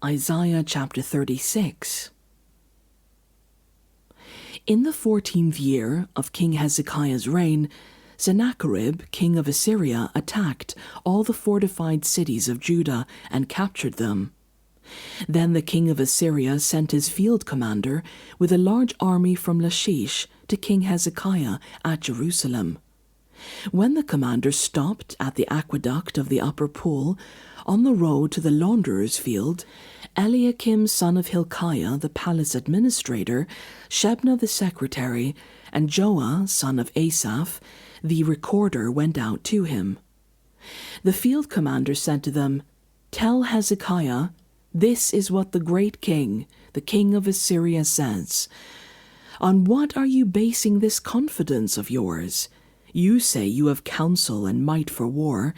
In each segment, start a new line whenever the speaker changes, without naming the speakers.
Isaiah chapter 36. In the 14th year of King Hezekiah's reign, Sennacherib, king of Assyria, attacked all the fortified cities of Judah and captured them. Then the king of Assyria sent his field commander with a large army from Lachish to King Hezekiah at Jerusalem. When the commander stopped at the aqueduct of the upper pool, on the road to the launderer's field, Eliakim son of Hilkiah, the palace administrator, Shebna the secretary, and Joah son of Asaph, the recorder, went out to him. The field commander said to them, "Tell Hezekiah, this is what the great king, the king of Assyria, says. On what are you basing this confidence of yours? You say you have counsel and might for war,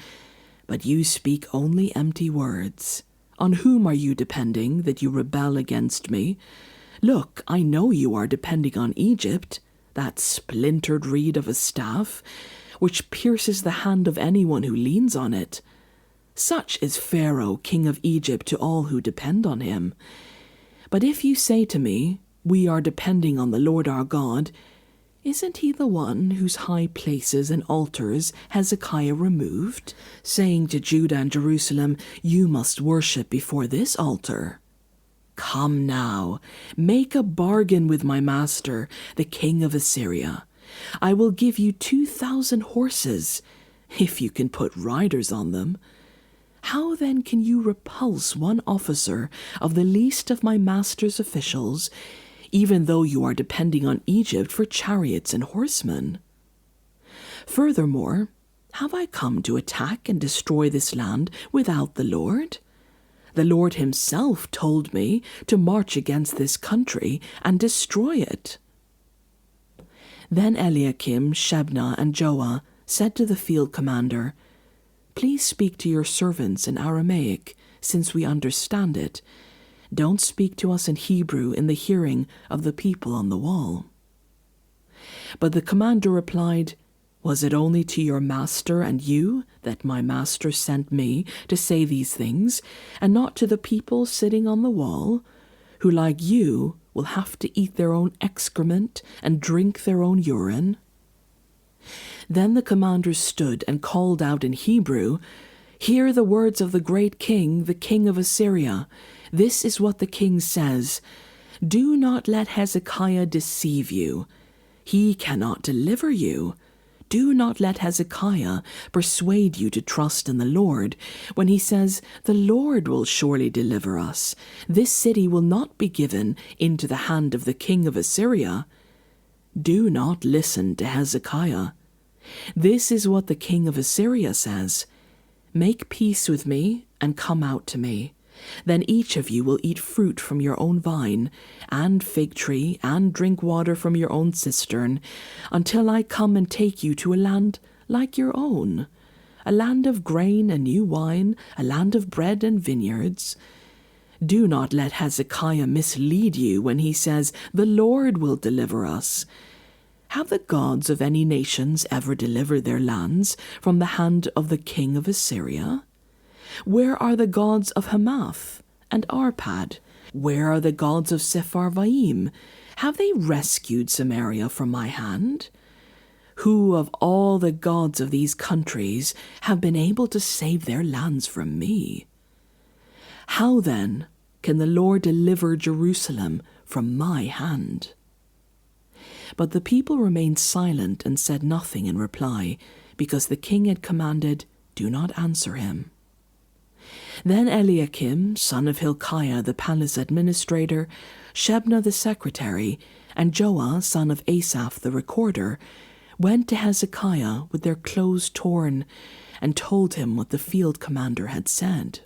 but you speak only empty words. On whom are you depending that you rebel against me? Look, I know you are depending on Egypt, that splintered reed of a staff, which pierces the hand of anyone who leans on it. Such is Pharaoh, king of Egypt, to all who depend on him. But if you say to me, we are depending on the Lord our God, isn't he the one whose high places and altars Hezekiah removed, saying to Judah and Jerusalem, you must worship before this altar? Come now, make a bargain with my master, the king of Assyria. I will give you 2,000 horses, if you can put riders on them. How then can you repulse one officer of the least of my master's officials, even though you are depending on Egypt for chariots and horsemen? Furthermore, have I come to attack and destroy this land without the Lord? The Lord himself told me to march against this country and destroy it." Then Eliakim, Shebna, and Joah said to the field commander, "Please speak to your servants in Aramaic, since we understand it. Don't speak to us in Hebrew in the hearing of the people on the wall." But the commander replied, "Was it only to your master and you that my master sent me to say these things, and not to the people sitting on the wall, who like you will have to eat their own excrement and drink their own urine?" Then the commander stood and called out in Hebrew, "Hear the words of the great king, the king of Assyria. This is what the king says. Do not let Hezekiah deceive you. He cannot deliver you. Do not let Hezekiah persuade you to trust in the Lord, when he says, the Lord will surely deliver us. This city will not be given into the hand of the king of Assyria. Do not listen to Hezekiah. This is what the king of Assyria says. Make peace with me and come out to me. Then each of you will eat fruit from your own vine, and fig tree, and drink water from your own cistern, until I come and take you to a land like your own, a land of grain and new wine, a land of bread and vineyards. Do not let Hezekiah mislead you when he says, the Lord will deliver us. Have the gods of any nations ever delivered their lands from the hand of the king of Assyria? Where are the gods of Hamath and Arpad? Where are the gods of Sepharvaim? Have they rescued Samaria from my hand? Who of all the gods of these countries have been able to save their lands from me? How then can the Lord deliver Jerusalem from my hand?" But the people remained silent and said nothing in reply, because the king had commanded, "Do not answer him." Then Eliakim, son of Hilkiah, the palace administrator, Shebna the secretary, and Joah, son of Asaph the recorder, went to Hezekiah with their clothes torn, and told him what the field commander had said.